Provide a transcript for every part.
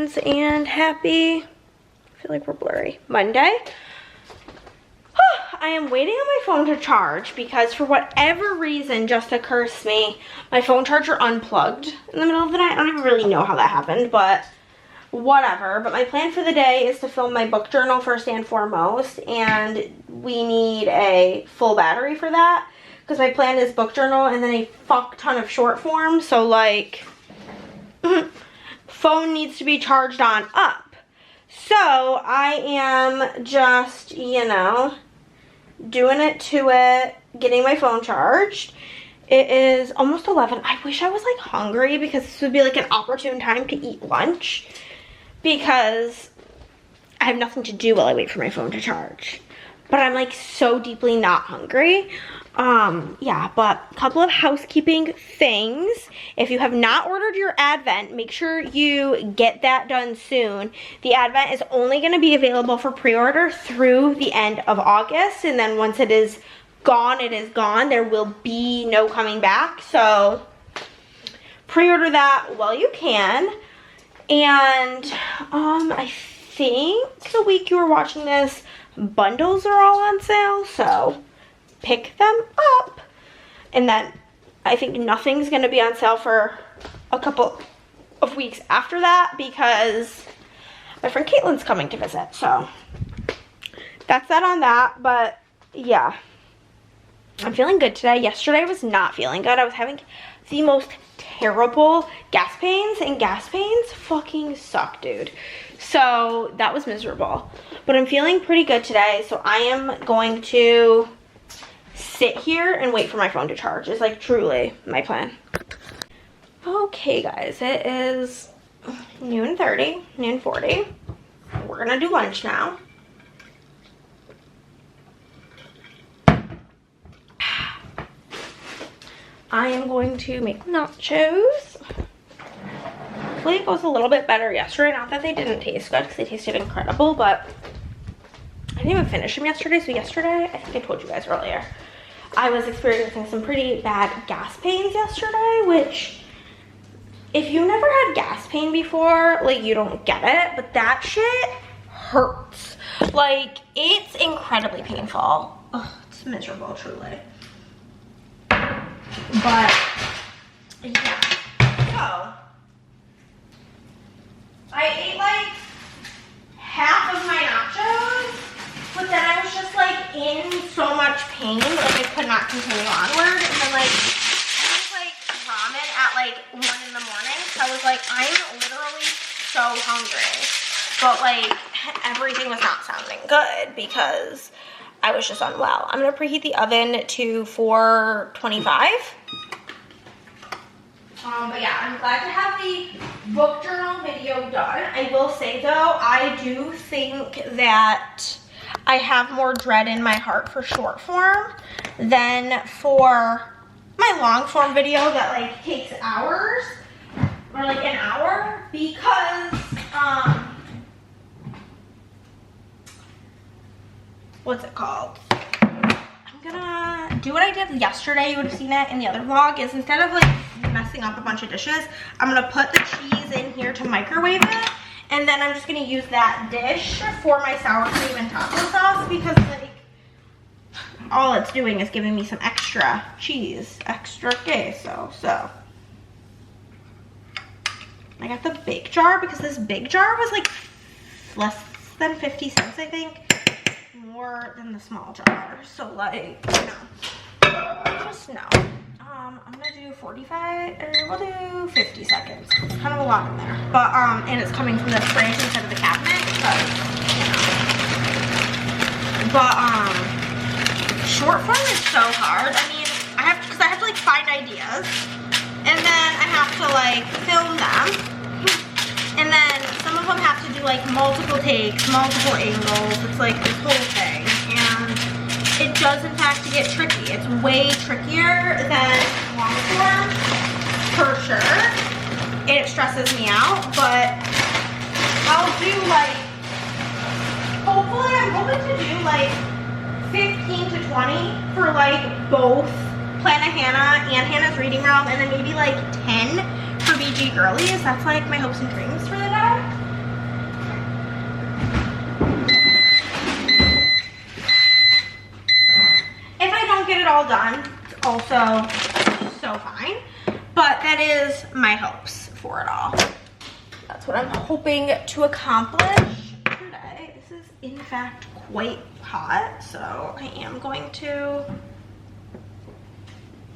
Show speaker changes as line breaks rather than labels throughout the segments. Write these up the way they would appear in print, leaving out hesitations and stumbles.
friends, and happy, I feel like we're blurry, Monday. I am waiting on my phone to charge because for whatever reason just occurs to me, my phone charger unplugged in the middle of the night. I don't even really know how that happened, but whatever. But my plan for the day is to film my book journal first and foremost, and we need a full battery for that because my plan is book journal and then a fuck ton of short form. So like, phone needs to be charged on up. So I am just, you know, doing it to it, getting my phone charged. It is almost 11. I wish I was like hungry because this would be like an opportune time to eat lunch because I have nothing to do while I wait for my phone to charge. But I'm like so deeply not hungry. Yeah, but a couple of housekeeping things. If you have not ordered your Advent, make sure you get that done soon. The Advent is only going to be available for pre-order through the end of August, and then once it is gone, it is gone. There will be no coming back, so pre-order that while you can. And I think the week you were watching this, bundles are all on sale, so pick them up. And then I think nothing's gonna be on sale for a couple of weeks after that because my friend Caitlin's coming to visit. So that's that on that. But yeah, I'm feeling good today. Yesterday I was not feeling good. I was having the most terrible gas pains, and gas pains fucking suck, dude. So that was miserable. But I'm feeling pretty good today, so I am going to sit here and wait for my phone to charge. It's like truly my plan. Okay guys, it is noon 40. We're gonna do lunch now. I am going to make nachos. Hopefully it goes a little bit better yesterday. Not that they didn't taste good because they tasted incredible, but I didn't even finish them yesterday. So yesterday, I think I told you guys earlier, I was experiencing some pretty bad gas pains yesterday, which if you never had gas pain before, like you don't get it, but that shit hurts. Like it's incredibly painful. Ugh, it's miserable, truly. But yeah, so I ate like half of my nachos, but then I was just like in so much pain, like I could not continue onward. And then like I was like ramen at like 1 in the morning. So I was like, I'm literally so hungry, but like everything was not sounding good because I was just unwell. I'm gonna preheat the oven to 425. But yeah, I'm glad to have the book journal video done. I will say though, I do think that I have more dread in my heart for short form than for my long form video that like takes hours or like an hour because what's it called? I'm gonna do what I did yesterday. You would have seen it in the other vlog. Is instead of like messing up a bunch of dishes, I'm gonna put the cheese in here to microwave it, and then I'm just gonna use that dish for my sour cream and taco sauce because like all it's doing is giving me some extra cheese, extra queso. So I got the big jar because this big jar was like less than 50 cents, I think. More than the small jar. So like, you know, just know. I'm gonna do 45, or we'll do 50 seconds. It's kind of a lot in there. But, and it's coming from the fridge instead of the cabinet, because, you know. But, short form is so hard. I mean, because I have to like find ideas, and then I have to like film them, and then some of them have to do like multiple takes, multiple angles. It's like this whole thing, and it does in fact get tricky. It's way trickier than long form, for sure. It stresses me out, but I'll do like, hopefully I'm hoping to do like 15 to 20 for like both Plannahannah and Hannah's Reading Realm, and then maybe like 10 for BG Girlies. That's like my hopes and dreams for the day. it all done. It's also so fine. But that is my hopes for it all. That's what I'm hoping to accomplish today. This is in fact quite hot, so I am going to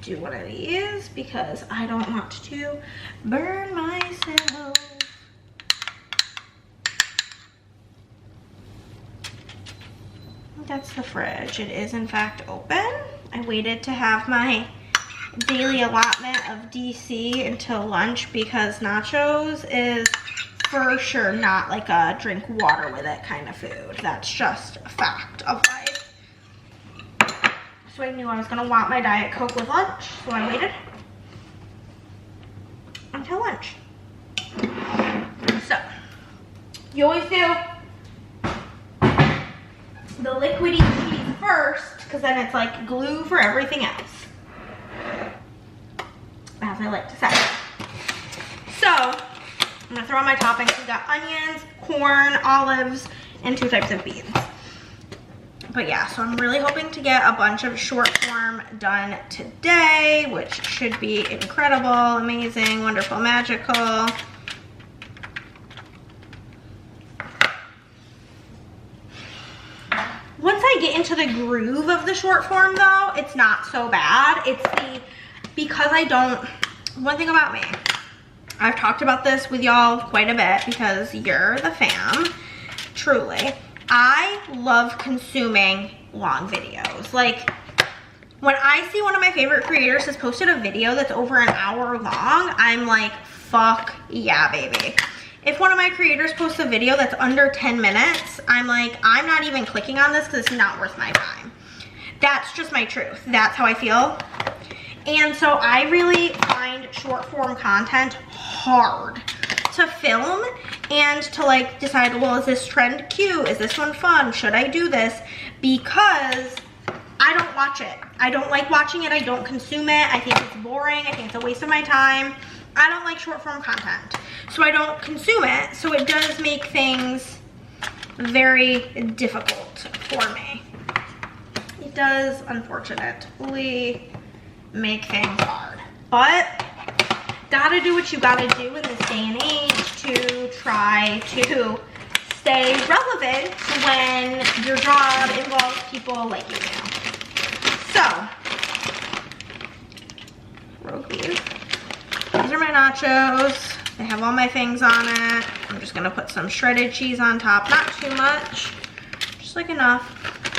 do one of these because I don't want to burn myself. That's the fridge. It is in fact open. I waited to have my daily allotment of DC until lunch because nachos is for sure not like a drink water with it kind of food. That's just a fact of life. So I knew I was gonna want my Diet Coke with lunch, so I waited until lunch. So, you always do the liquidy cheese first, because then it's like glue for everything else, as I like to say. So, I'm gonna throw on my toppings. We got onions, corn, olives, and 2 types of beans. But yeah, so I'm really hoping to get a bunch of short form done today, which should be incredible, amazing, wonderful, magical. Once I get into the groove of the short form though, it's not so bad. It's because I don't, one thing about me, I've talked about this with y'all quite a bit because you're the fam, truly. I love consuming long videos. Like, when I see one of my favorite creators has posted a video that's over an hour long, I'm like, fuck yeah, baby. If one of my creators posts a video that's under 10 minutes, I'm like, I'm not even clicking on this because it's not worth my time. That's just my truth. That's how I feel. And so I really find short form content hard to film and to like decide, well, is this trend cute? Is this one fun? Should I do this? Because I don't watch it. I don't like watching it. I don't consume it. I think it's boring. I think it's a waste of my time. I don't like short form content. So I don't consume it. So it does make things very difficult for me. It does, unfortunately, make things hard. But gotta do what you gotta do in this day and age to try to stay relevant when your job involves people like you do. So, rogue beef. These are my nachos. They have all my things on it. I'm just gonna put some shredded cheese on top. Not too much, just like enough.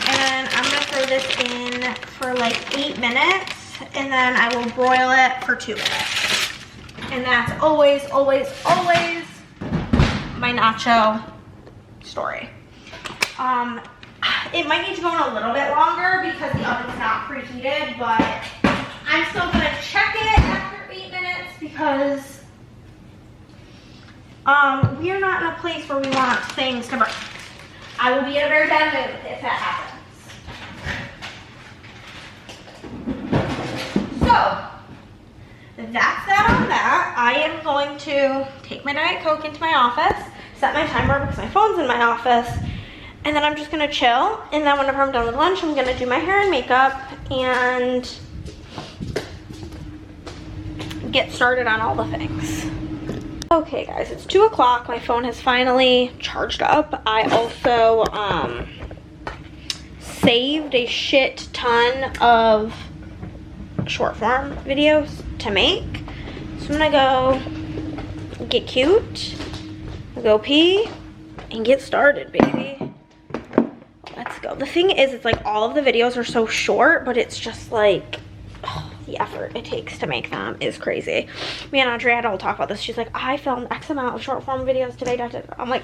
And I'm gonna throw this in for like 8 minutes, and then I will broil it for 2 minutes. And that's always, always, always my nacho story. It might need to go in a little bit longer because the oven's not preheated, but I'm still gonna check it after 8 minutes because we are not in a place where we want things to burn. I will be in a very bad mood if that happens. So, that's that on that. I am going to take my Diet Coke into my office, set my timer because my phone's in my office, and then I'm just gonna chill. And then whenever I'm done with lunch, I'm gonna do my hair and makeup and get started on all the things. Okay guys, it's 2 o'clock. My phone has finally charged up. I also saved a shit ton of short form videos to make. So I'm gonna go get cute, go pee, and get started, baby. Let's go. The thing is, it's like all of the videos are so short, but it's just like, the effort it takes to make them is crazy. Me and Andrea don't talk about this. She's like, I filmed X amount of short form videos today. I'm like,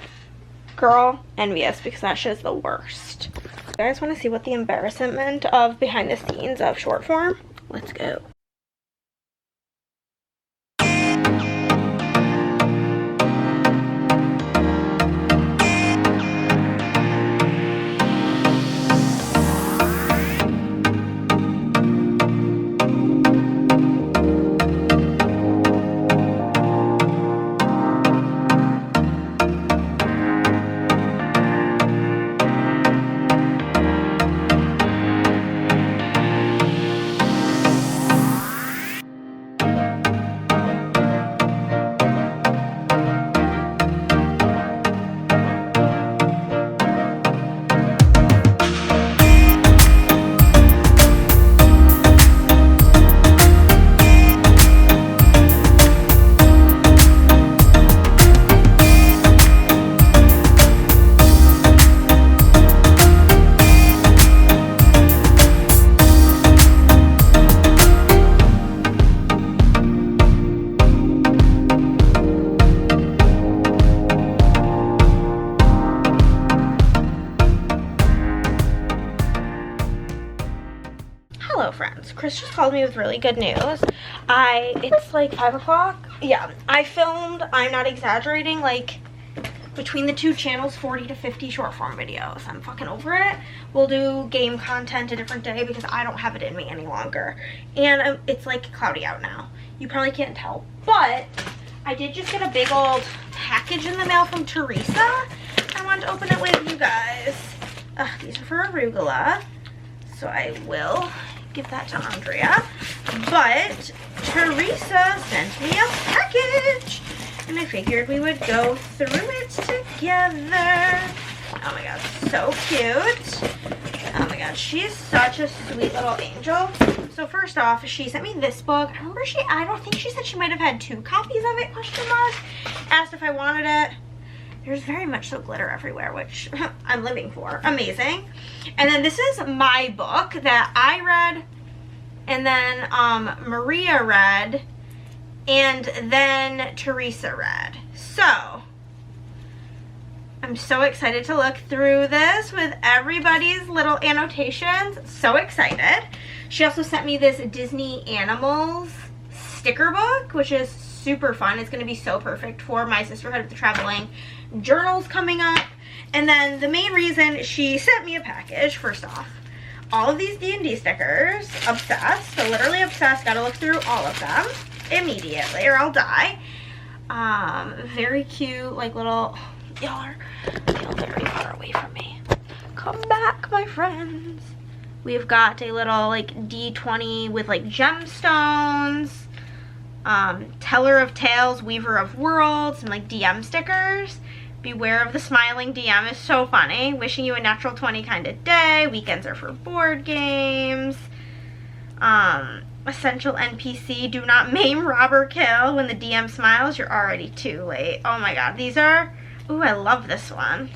girl, envious, because that shit is the worst. You guys want to see what the embarrassment of behind the scenes of short form? Let's go. Chris just called me with really good news. It's like 5 o'clock. Yeah, I filmed, I'm not exaggerating, like between the two channels, 40 to 50 short form videos. I'm fucking over it. We'll do game content a different day because I don't have it in me any longer. And it's like cloudy out now. You probably can't tell, but I did just get a big old package in the mail from Teresa. I wanted to open it with you guys. These are for arugula, so I will give that to Andrea. But Teresa sent me a package, and I figured we would go through it together. Oh my god, so cute. Oh my god, she is such a sweet little angel. So first off, she sent me this book. I don't think she said she might have had 2 copies of it, question mark. Asked if I wanted it. There's very much so glitter everywhere, which I'm living for. Amazing. And then this is my book that I read, and then Maria read, and then Teresa read. So I'm so excited to look through this with everybody's little annotations. So excited. She also sent me this Disney Animals sticker book, which is super fun. It's going to be so perfect for my sisterhood of the traveling journals coming up. And then the main reason she sent me a package, first off, all of these D&D stickers. Obsessed. So literally obsessed. Gotta look through all of them immediately or I'll die. Very cute, like little, y'all are very far away from me. Come back, my friends. We've got a little like D20 with like gemstones, Teller of Tales, Weaver of Worlds, and like DM stickers. Beware of the smiling DM is so funny. Wishing you a natural 20 kind of day. Weekends are for board games. Essential NPC, do not maim, rob, or kill. When the DM smiles, you're already too late. Oh my god, these are, ooh, I love this one.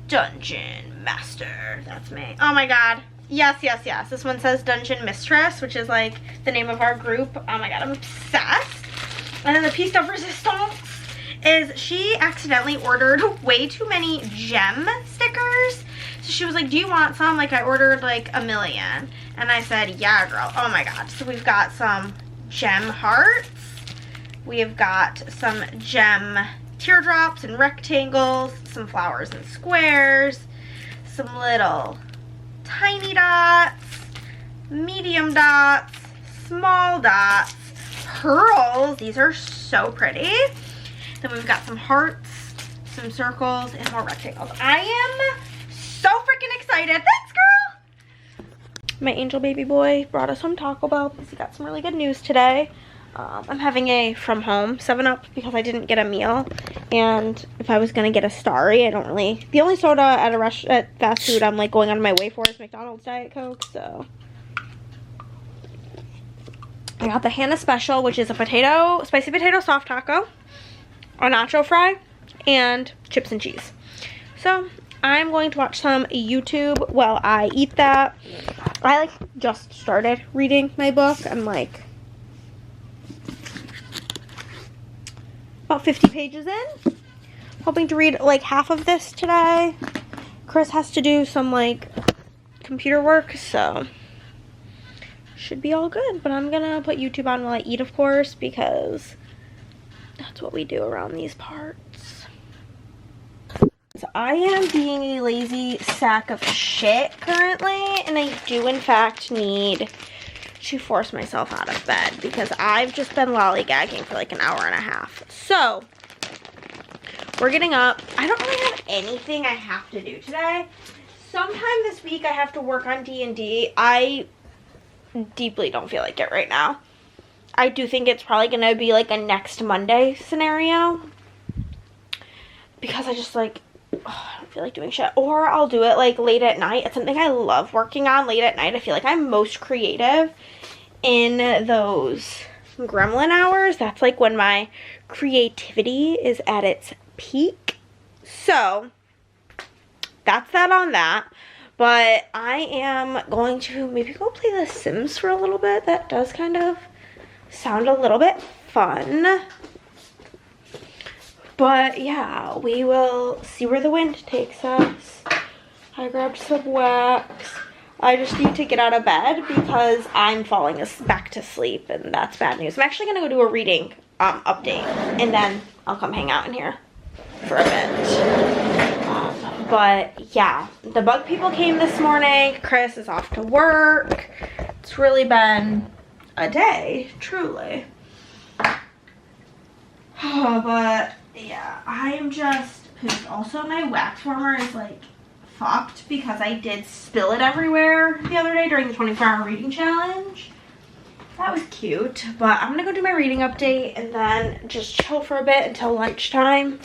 Dungeon Master, that's me. Oh my god, yes, yes, yes. This one says Dungeon Mistress, which is like the name of our group. Oh my god, I'm obsessed. And then the piece de resistance is she accidentally ordered way too many gem stickers. So she was like, do you want some? Like, I ordered like 1 million. And I said, yeah, girl. Oh my god. So we've got some gem hearts. We've got some gem teardrops and rectangles, some flowers and squares, some little tiny dots, medium dots, small dots, pearls. These are so pretty. Then we've got some hearts, some circles, and more rectangles. I am so freaking excited. Thanks, girl. My angel baby boy brought us home Taco Bell because he got some really good news today. I'm having a from home 7-Up because I didn't get a meal, and if I was gonna get a Starry, I don't really. The only soda at fast food I'm like going out of my way for is McDonald's Diet Coke. So I got the Hannah Special, which is a spicy potato soft taco, a nacho fry, and chips and cheese. So I'm going to watch some YouTube while I eat that. I like just started reading my book. I'm like about 50 pages in. Hoping to read like half of this today. Chris has to do some like computer work, so should be all good. But I'm gonna put YouTube on while I eat, of course, because that's what we do around these parts. So I am being a lazy sack of shit currently, and I do in fact need to force myself out of bed because I've just been lollygagging for like an hour and a half. So we're getting up. I don't really have anything I have to do today. Sometime this week I have to work on D&D. I deeply don't feel like it right now. I do think it's probably going to be like a next Monday scenario because I just like, I don't feel like doing shit. Or I'll do it like late at night. It's something I love working on late at night. I feel like I'm most creative in those gremlin hours. That's like when my creativity is at its peak. So that's that on that. But I am going to maybe go play The Sims for a little bit. That does kind of sound a little bit fun. But yeah, we will see where the wind takes us. I grabbed some wax. I just need to get out of bed because I'm falling back to sleep, and that's bad news. I'm actually gonna go do a reading update, and then I'll come hang out in here for a bit. But yeah, the bug people came this morning. Chris is off to work. It's really been a day, truly. But yeah, I am just pooped. Also, my wax warmer is like fucked because I did spill it everywhere the other day during the 24-hour reading challenge. That was cute, but I'm gonna go do my reading update and then just chill for a bit until lunchtime.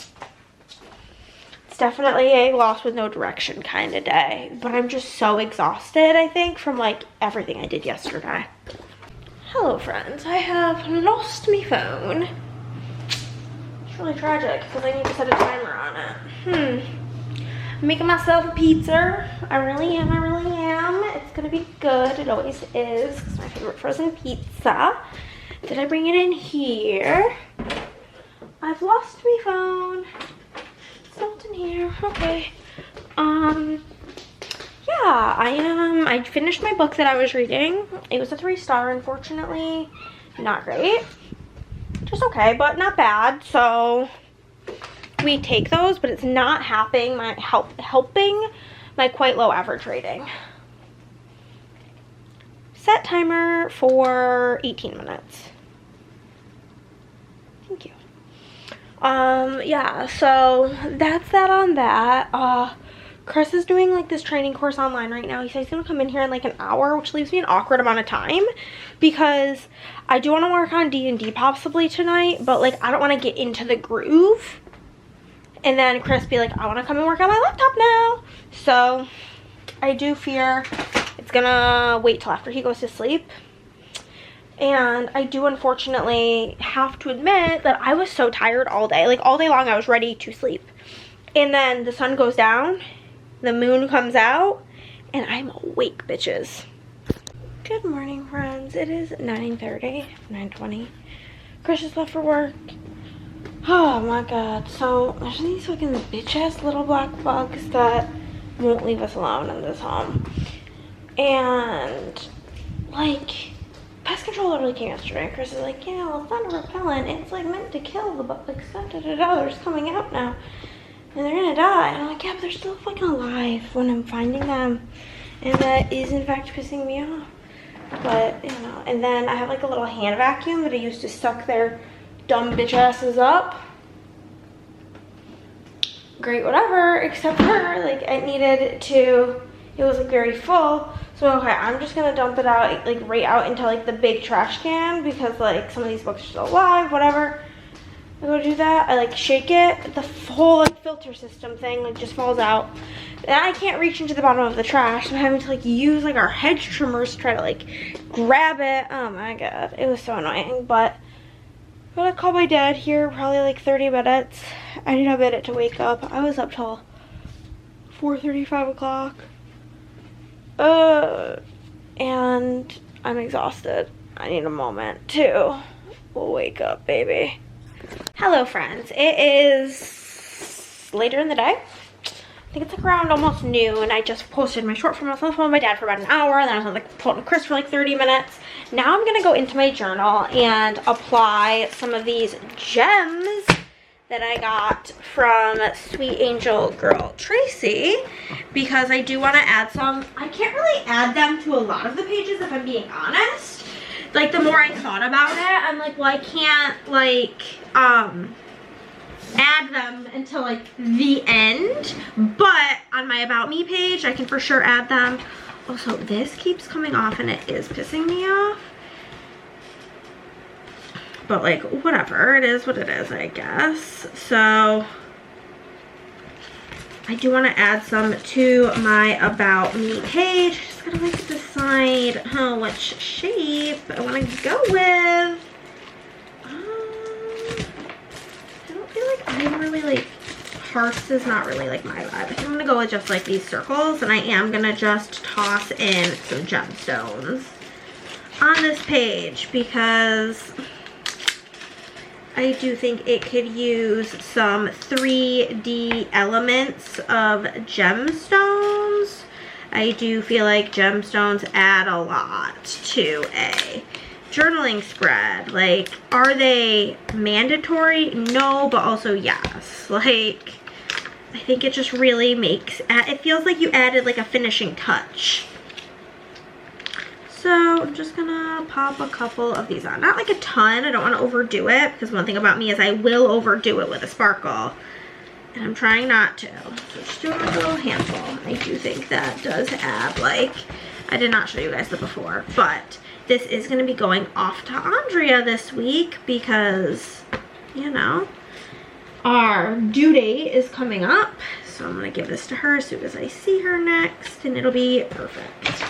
It's definitely a lost with no direction kind of day, but I'm just so exhausted, I think, from like everything I did yesterday. Hello friends, I have lost my phone. It's really tragic because I need to set a timer on it. I'm making myself a pizza. I really am. It's gonna be good. It always is. It's my favorite frozen pizza. Did I bring it in here? I've lost my phone. It's not in here. Okay. Yeah, I finished my book that I was reading. It was a 3-star, unfortunately. Not great. Just okay, but not bad. So we take those, but it's not helping my quite low average rating. Set timer for 18 minutes. Thank you. Yeah, so that's that on that. Chris is doing like this training course online right now. He says he's gonna come in here in like an hour, which leaves me an awkward amount of time because I do want to work on D&D possibly tonight, but like I don't want to get into the groove and then Chris be like, I want to come and work on my laptop now. So I do fear it's gonna wait till after he goes to sleep. And I do unfortunately have to admit that I was so tired all day. Like all day long I was ready to sleep. And then the sun goes down, the moon comes out, and I'm awake, bitches. Good morning, friends. It is 9:30, 9:20. Chris is left for work. Oh my god. So there's these fucking bitch-ass little black bugs that won't leave us alone in this home. And like, pest control literally came yesterday. Chris is like, yeah, well, it's not a repellent. It's like meant to kill the bugs. Like, they're just coming out now. And they're gonna die. And I'm like, yeah, but they're still fucking alive when I'm finding them. And that is in fact pissing me off. But, you know, and then I have like a little hand vacuum that I used to suck their dumb bitch asses up. Great, whatever, except for like it needed to, it was like very full. So okay, I'm just gonna dump it out, like right out into like the big trash can because like some of these books are still alive, whatever. I go do that, I like shake it, the whole like filter system thing like just falls out. And I can't reach into the bottom of the trash. I'm having to like use like our hedge trimmers to try to like grab it. Oh my god, it was so annoying. But I'm gonna call my dad here, probably like 30 minutes. I need a minute to wake up. I was up till 4:30, 5 o'clock. And I'm exhausted. I need a moment too. We'll wake up, baby. Hello friends, it is later in the day. I think it's like around almost noon. I just posted my short film. I was on the phone with my dad for about an hour, and then I was on the phone with Chris for like 30 minutes. Now I'm gonna go into my journal and apply some of these gems that I got from Sweet Angel Girl Tracy because I do want to add some. I can't really add them to a lot of the pages if I'm being honest. Like the more I thought about it, I'm like, well, I can't like add them until like the end, but on my About Me page I can for sure add them. Also, this keeps coming off and it is pissing me off, but like whatever, it is what it is, I guess. So I do want to add some to my About Me page. Just gotta like decide which shape I want to go with. I don't feel like I'm really like, hearts is not really like my vibe. I think I'm gonna go with just like these circles, and I am gonna just toss in some gemstones on this page because I do think it could use some 3D elements of gemstones I do feel like gemstones add a lot to a journaling spread. Like, are they mandatory? No, but also yes. Like, I think it just really makes, it feels like you added like a finishing touch. So I'm just gonna pop a couple of these on. Not like a ton, I don't wanna overdo it, because one thing about me is I will overdo it with a sparkle. And I'm trying not to. So just doing like a little handful. I do think that does add, like, I did not show you guys the before, but this is gonna be going off to Andrea this week because, you know, our due date is coming up. So I'm gonna give this to her as soon as I see her next, and it'll be perfect.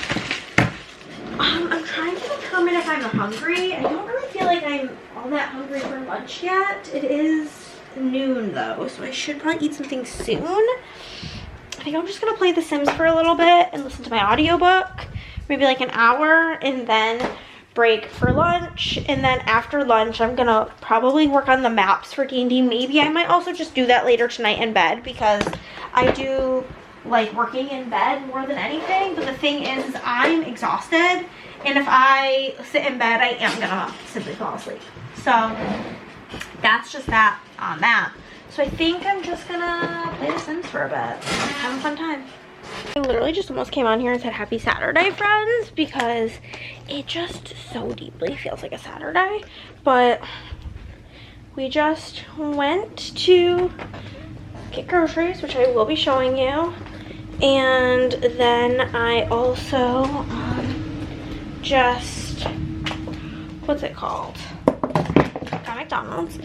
I'm trying to determine if I'm hungry. I don't really feel like I'm all that hungry for lunch yet. It is noon though, so I should probably eat something soon. I think I'm just gonna play The Sims for a little bit and listen to my audiobook, maybe like an hour, and then break for lunch. And then after lunch, I'm gonna probably work on the maps for D&D. Maybe I might also just do that later tonight in bed, because I do like working in bed more than anything. But the thing is I'm exhausted, and if I sit in bed, I am gonna simply fall asleep. So that's just that on that. So I think I'm just gonna play The Sims for a bit. Have a fun time. I literally just almost came on here and said happy Saturday, friends, because it just so deeply feels like a Saturday. But we just went to get groceries, which I will be showing you. And then I also just, what's it called? Got McDonald's.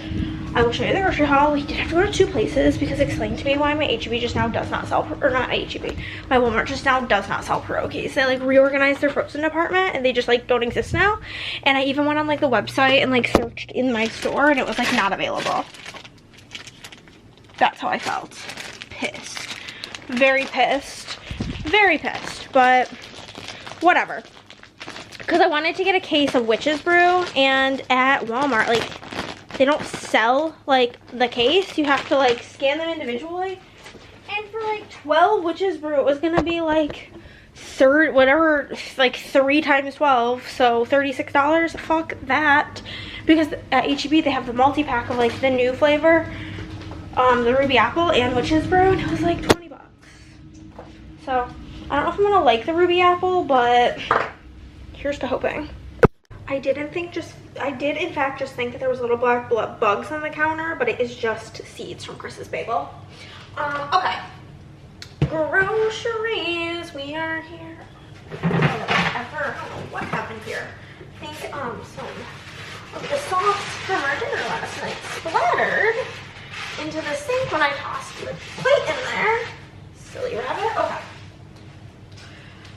I will show you the grocery haul. We did have to go to 2 places because explain to me why my HEB just now does not sell, or not HEB, my Walmart just now does not sell pierogies. They like reorganized their frozen department and they just like don't exist now. And I even went on like the website and like searched in my store and it was like not available. That's how I felt. Pissed. Very pissed. Very pissed. But whatever. Because I wanted to get a case of Witch's Brew, and at Walmart, like, they don't sell like the case. You have to like scan them individually. And for like 12 Witch's Brew, it was gonna be like whatever, like 3 times 12, so $36. Fuck that. Because at HEB they have the multi-pack of like the new flavor, the Ruby Apple and Witch's Brew, and it was like 20 bucks. So I don't know if I'm gonna like the Ruby Apple, but here's to hoping. I did in fact just think that there was little black bugs on the counter, but it is just seeds from Chris's bagel. Okay. Groceries, we are here. I don't know what happened here. I think some of the sauce from our dinner last night splattered into the sink when I tossed the plate in there. Silly rabbit. Okay.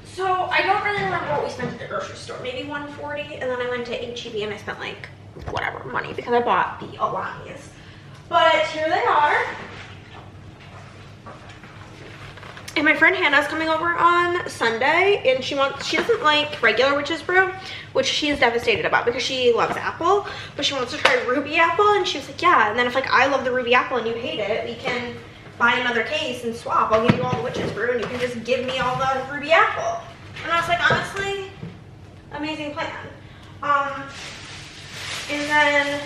So I don't really remember what we spent at the grocery store. Maybe $140, and then I went to HEB and I spent like whatever money because I bought the Alanis. But here they are. And my friend Hannah's coming over on Sunday, and she doesn't like regular Witch's Brew, which she is devastated about because she loves apple, but she wants to try Ruby Apple, and she was like, yeah. And then if like I love the Ruby Apple and you hate it, we can buy another case and swap. I'll give you all the Witch's Brew and you can just give me all the Ruby Apple. And I was like, honestly, amazing plan. And then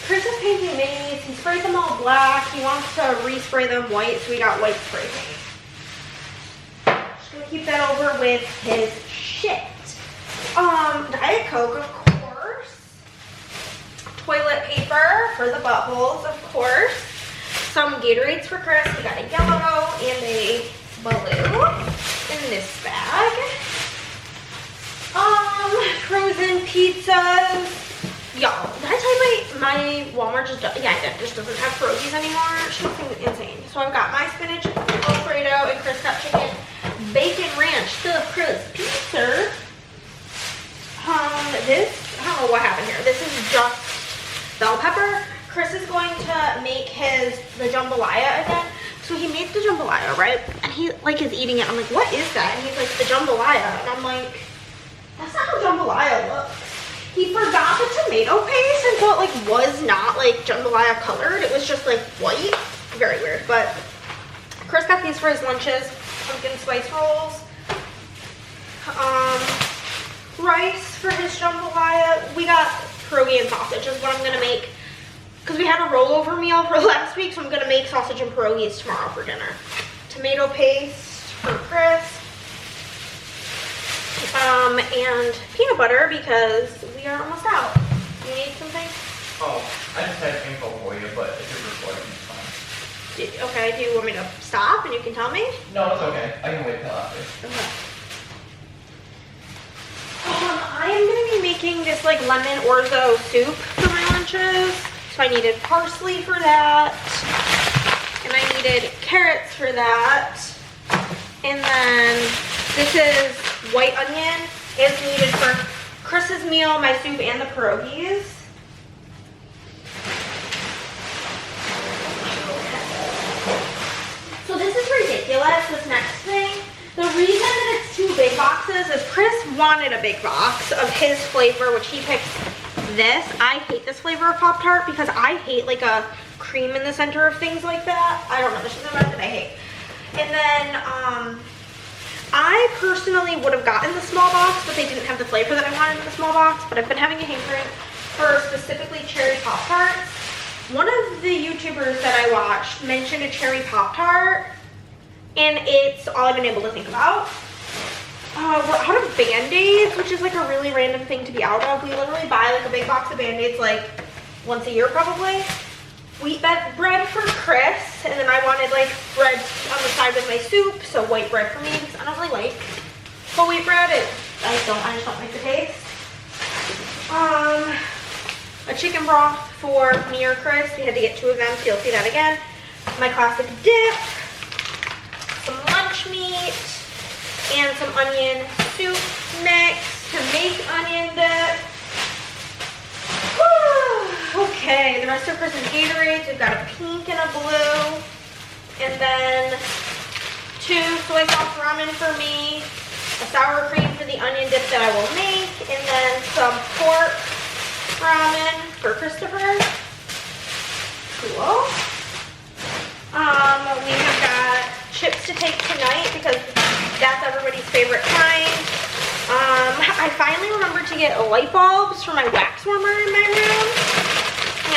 Chris is painting minis. He sprayed them all black. He wants to respray them white, so we got white spray paint. Just gonna keep that over with his shit. Diet Coke, of course. Toilet paper for the buttholes, of course. Some Gatorades for Chris. We got a yellow and a blue in this bag. Frozen pizzas. Y'all, did I tell you my Walmart just doesn't have pierogies anymore? She's insane. So I've got my spinach Alfredo, and Chris got chicken bacon ranch stuffed crust pizza. This, I don't know what happened here. This is just bell pepper. Chris is going to make the jambalaya again. So he made the jambalaya, right? And he like is eating it. I'm like, what is that? And he's like, the jambalaya. And I'm like, that's not how jambalaya looks. He forgot the tomato paste, and so it like was not like jambalaya colored. It was just like white. Very weird. But Chris got these for his lunches. Pumpkin spice rolls. rice for his jambalaya. We got pierogi and sausage is what I'm gonna make, because we had a rollover meal for last week, so I'm gonna make sausage and pierogies tomorrow for dinner. Tomato paste for Chris, and peanut butter because we are almost out. You need something?
Oh, I just had info for you, but if you're recording, it's fine.
Okay, do you want me to stop and you can tell me?
No, it's okay. I can wait till after.
Okay. I am going to be making this like lemon orzo soup for my lunches. So I needed parsley for that. And I needed carrots for that. And then this is white onion. It's needed for Chris's meal, my soup, and the pierogies. So this is ridiculous, this next thing. The reason that it's 2 big boxes is Chris wanted a big box of his flavor, which he picked this. I hate this flavor of Pop-Tart because I hate like a cream in the center of things like that. I don't know, there's something about it that I hate. And then I personally would have gotten the small box, but they didn't have the flavor that I wanted in the small box. But I've been having a hankering for specifically cherry Pop-Tarts. One of the YouTubers that I watched mentioned a cherry Pop-Tart, and it's all I've been able to think about. We're out of Band-Aids, which is like a really random thing to be out of. We literally buy like a big box of Band-Aids like once a year probably. Wheat bread for Chris, and then I wanted like bread on the side with my soup, so white bread for me because I don't really like whole wheat bread. I just don't like the taste. A chicken broth for me or Chris. We had to get 2 of them, so you'll see that again. My classic dip, some lunch meat, and some onion soup mix to make onion dip. Okay, the rest of Chris's Gatorades. We've got a pink and a blue, and then 2 soy sauce ramen for me, a sour cream for the onion dip that I will make, and then some pork ramen for Christopher. Cool. We have got chips to take tonight because that's everybody's favorite kind. I finally remembered to get light bulbs for my wax warmer in my room,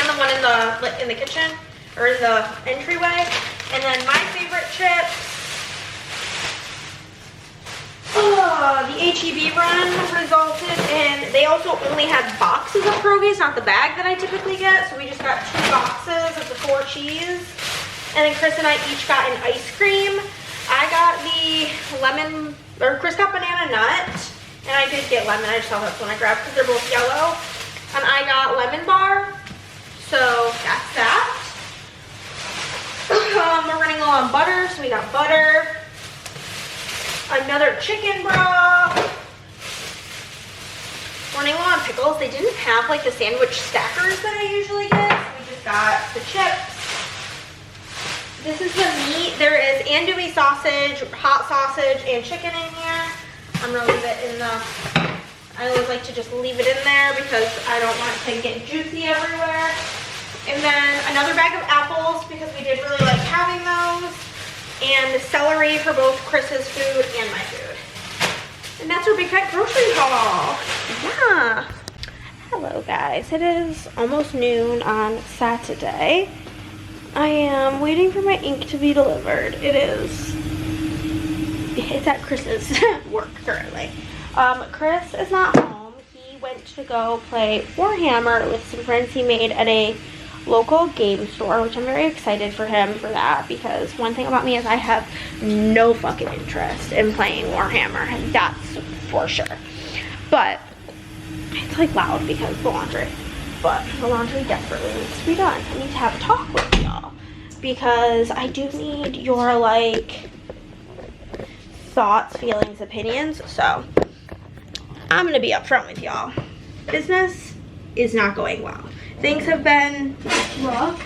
and the one in the kitchen or in the entryway. And then my favorite chips. The HEB run resulted in, they also only had boxes of pierogies, not the bag that I typically get. So we just got 2 boxes of the 4 cheese. And then Chris and I each got an ice cream. I got the lemon, or Chris got banana nut. And I did get lemon, I just thought that's the one I grabbed because they're both yellow. And I got lemon bar. So that's that. We're running low on butter, so we got butter. Another chicken broth. Running low on pickles. They didn't have like the sandwich stackers that I usually get, so we just got the chips. This is the meat. There is andouille sausage, hot sausage, and chicken in here. I'm gonna leave it in the, I always like to just leave it in there because I don't want it to get juicy everywhere. And then another bag of apples because we did really like having those. And the celery for both Chris's food and my food. And that's our big fat grocery haul. Yeah. Hello guys, it is almost noon on Saturday. I am waiting for my ink to be delivered. It's at Chris's work currently. Chris is not home. He went to go play Warhammer with some friends he made at a local game store, which I'm very excited for him for that, because one thing about me is I have no fucking interest in playing Warhammer, and that's for sure. But it's like loud because the laundry. But the laundry desperately needs to be done. I need to have a talk with y'all because I do need your like thoughts, feelings, opinions. So I'm gonna be upfront with y'all. Business is not going well. Things have been rough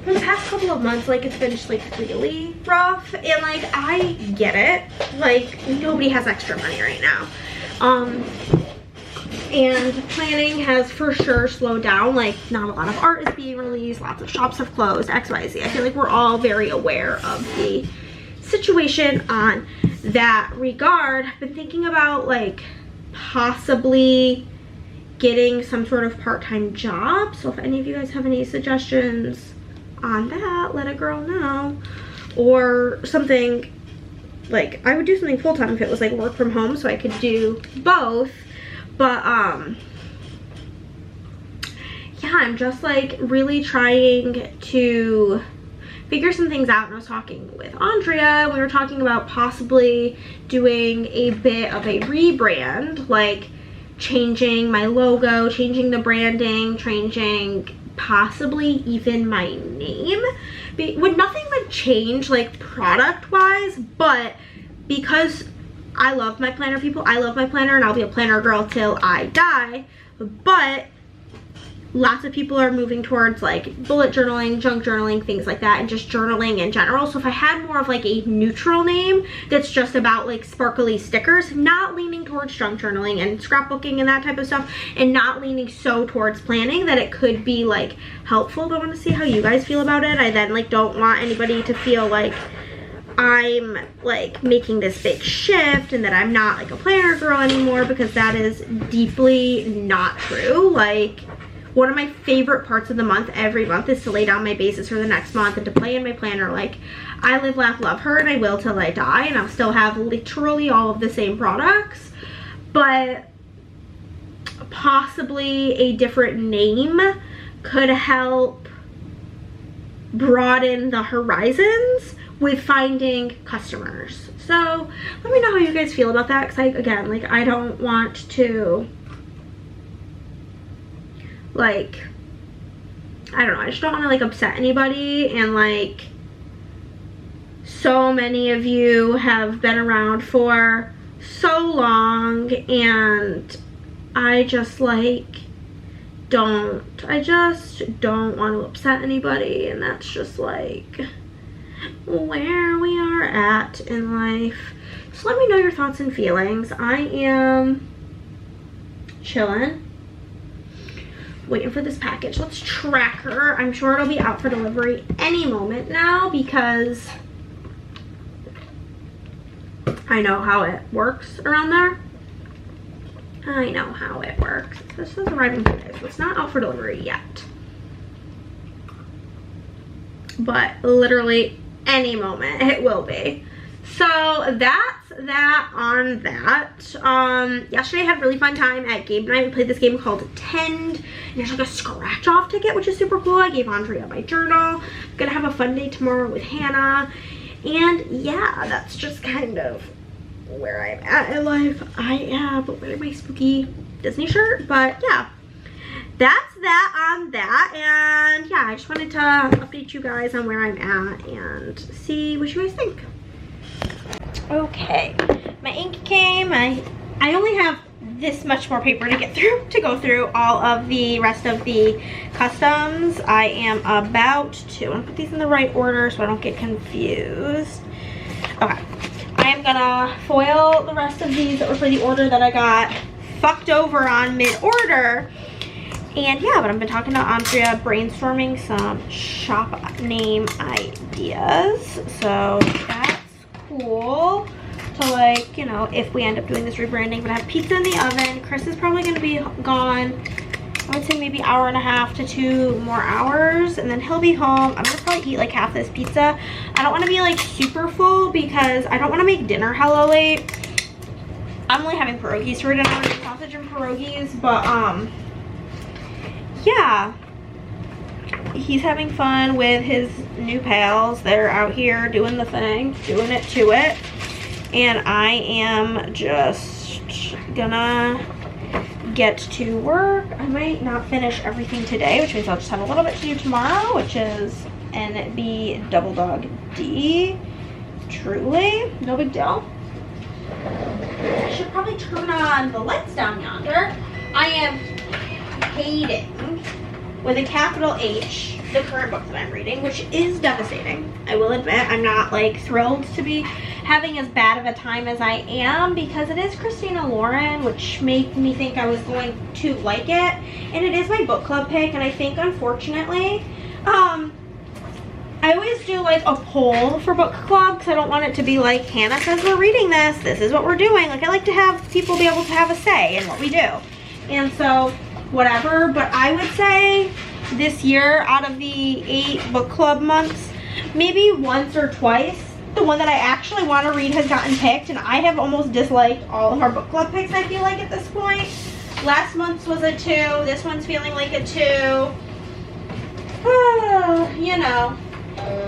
for the past couple of months. Like, it's been just like really rough, and like I get it. Like, nobody has extra money right now, and planning has for sure slowed down. Like, not a lot of art is being released, lots of shops have closed, XYZ. I feel like we're all very aware of the situation on that regard, I've been thinking about like possibly getting some sort of part-time job. So if any of you guys have any suggestions on that, let a girl know. Or something like, I would do something full-time if it was like work from home, so I could do both. But yeah, I'm just like really trying to figure some things out. And I was talking with Andrea, we were talking about possibly doing a bit of a rebrand, like changing my logo, changing the branding, changing possibly even my name. Nothing would change like product wise, but because I love my planner, people, I love my planner, and I'll be a planner girl till I die. But lots of people are moving towards like bullet journaling, junk journaling, things like that, and just journaling in general. So if I had more of like a neutral name that's just about like sparkly stickers, not leaning towards junk journaling and scrapbooking and that type of stuff, and not leaning so towards planning that it could be like helpful. But I want to see how you guys feel about it. I then like don't want anybody to feel like I'm like making this big shift and that I'm not like a planner girl anymore, because that is deeply not true. Like, one of my favorite parts of the month every month is to lay down my basis for the next month and to play in my planner. Like, I live, laugh, love her, and I will till I die, and I'll still have literally all of the same products. But possibly a different name could help broaden the horizons with finding customers. So let me know how you guys feel about that, because again, like, I don't want to, like, I don't know, I just don't want to like upset anybody. And like, so many of you have been around for so long, and I just like I just don't want to upset anybody. And that's just like where we are at in life. So let me know your thoughts and feelings. I am chilling, waiting for this package. Let's track her. I'm sure it'll be out for delivery any moment now, because I know how it works around there. I know how it works. This is arriving today, so it's not out for delivery yet. But literally any moment it will be. So that's that on that. Yesterday I had a really fun time at Gabe and I. We played this game called Tend, and there's like a scratch off ticket, which is super cool. I gave Andrea my journal. I'm gonna have a fun day tomorrow with Hannah. And yeah, that's just kind of where I'm at in life. I am wearing my spooky Disney shirt, but yeah, that's that on that. And yeah, I just wanted to update you guys on where I'm at and see what you guys think. Okay, my ink came. I only have this much more paper to get through, to go through all of the rest of the customs. I am about to, I'm gonna put these in the right order so I don't get confused. Okay, I am gonna foil the rest of these that were for the order that I got fucked over on mid-order. And yeah, but I've been talking to Andrea, brainstorming some shop name ideas. So that's cool to, like, you know, if we end up doing this rebranding. But I have pizza in the oven. Chris is probably going to be gone, I would say maybe hour and a half to 2 more hours, and then he'll be home. I'm gonna probably eat like half this pizza. I don't want to be like super full because I don't want to make dinner hella late. I'm only having pierogies for dinner, sausage and pierogies, but yeah, he's having fun with his new pals. They're out here doing the thing, doing it to it. And I am just gonna get to work. I might not finish everything today, which means I'll just have a little bit to do tomorrow, which is NB Double Dog D. Truly, no big deal. I should probably turn on the lights down yonder. I am hating, with a capital H, the current book that I'm reading, which is devastating. I will admit, I'm not like thrilled to be having as bad of a time as I am, because it is Christina Lauren, which made me think I was going to like it, and it is my book club pick. And I think, unfortunately, I I always do like a poll for book club because I don't want it to be like, Hannah says we're reading this, this is what we're doing. Like I like to have people be able to have a say in what we do. And so whatever, but I would say this year out of the 8 book club months, maybe once or twice, the one that I actually want to read has gotten picked, and I have almost disliked all of our book club picks, I feel like, at this point. Last month's was a 2, this one's feeling like a 2. You know,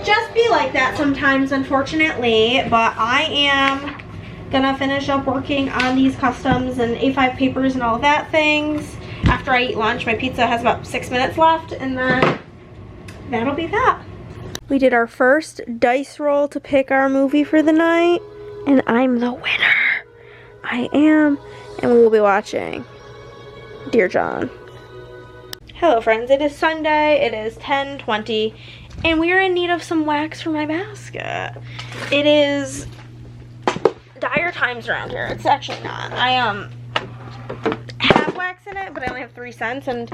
just be like that sometimes, unfortunately, but I am gonna finish up working on these customs and A5 papers and all of that things after I eat lunch. My pizza has about 6 minutes left, and then that'll be that. We did our first dice roll to pick our movie for the night, and I'm the winner. I am, and we will be watching Dear John. Hello friends, it is Sunday, it is 10:20, and we are in need of some wax for my basket. It is dire times around here. It's actually not. I have wax in it, but I only have 3 cents, and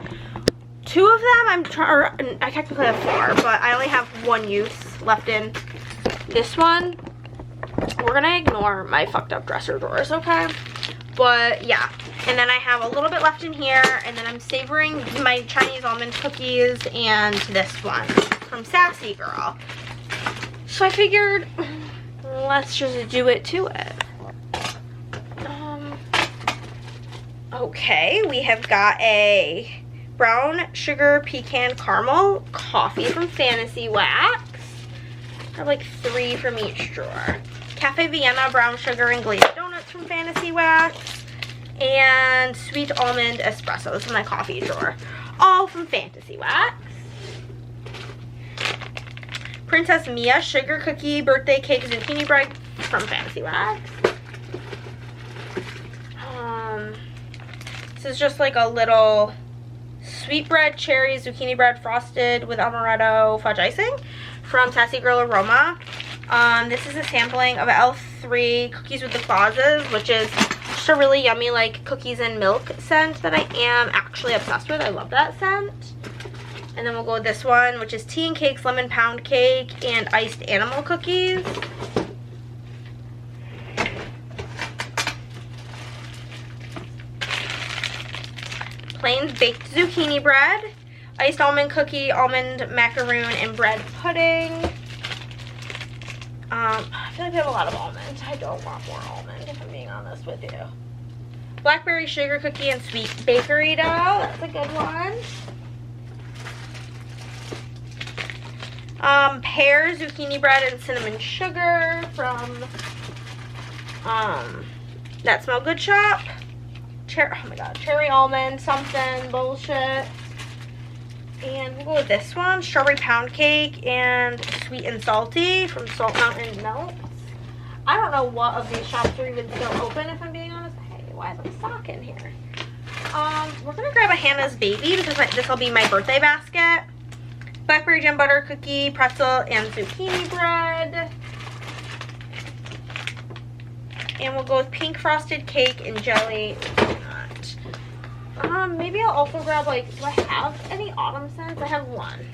2 of them I technically have 4, but I only have 1 use left in this one. We're gonna ignore my fucked up dresser drawers, okay? But yeah, and then I have a little bit left in here, and then I'm savoring my Chinese almond cookies and this one from Sassy Girl. So I figured, let's just do it to it. Okay, we have got a brown sugar pecan caramel coffee from Fantasy Wax. I have like 3 from each drawer. Cafe Vienna brown sugar and glazed donuts from Fantasy Wax. And sweet almond espresso. This is my coffee drawer. All from Fantasy Wax. Princess Mia sugar cookie birthday cake zucchini bread from Fantasy Wax. This is just like a little sweetbread cherry zucchini bread frosted with amaretto fudge icing from Sassy Girl Aroma. This is a sampling of L3 cookies with the clauses, which is just a really yummy like cookies and milk scent that I am actually obsessed with. I love that scent. And then we'll go with this one, which is tea and cakes, lemon pound cake, and iced animal cookies. Plain baked zucchini bread, iced almond cookie, almond macaroon, and bread pudding. I feel like we have a lot of almond. I don't want more almond, if I'm being honest with you. Blackberry sugar cookie and sweet bakery dough. That's a good one. Pear zucchini bread and cinnamon sugar from That Smell Good shop. Oh my god, cherry almond something bullshit. And we'll go with this one, strawberry pound cake and sweet and salty from Salt Mountain Melts. I don't know what of these shops are even still open, if I'm being honest. Hey, why is there stock in here? We're gonna grab a Hannah's Baby because this will be my birthday basket. Blackberry jam butter cookie, pretzel, and zucchini bread. And we'll go with pink frosted cake and jelly donut. Maybe I'll also grab, like, do I have any autumn scents? I have 1.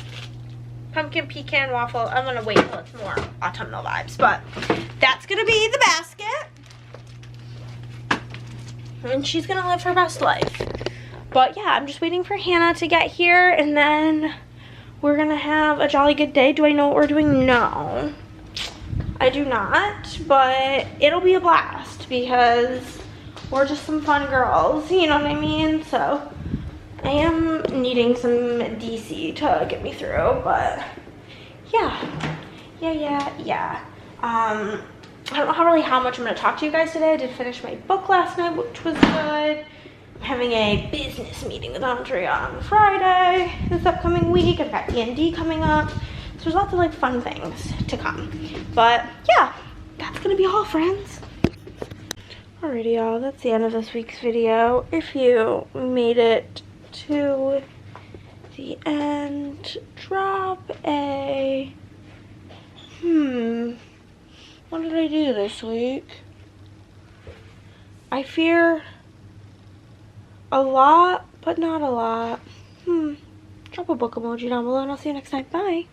Pumpkin pecan waffle. I'm gonna wait till it's more autumnal vibes, but that's gonna be the basket. And she's gonna live her best life. But yeah, I'm just waiting for Hannah to get here, and then we're gonna have a jolly good day. Do I know what we're doing? No, I do not, but it'll be a blast because we're just some fun girls, you know what I mean? So I am needing some DC to get me through, but yeah. I don't know how much I'm gonna talk to you guys today. I did finish my book last night, which was good. I'm having a business meeting with Andrea on Friday this upcoming week. I've got D&D coming up. So there's lots of like fun things to come. But yeah, that's gonna be all, friends. Alrighty, y'all, that's the end of this week's video. If you made it to the end, drop a what did I do this week? I fear a lot, but not a lot. Drop a book emoji down below, and I'll see you next time. Bye.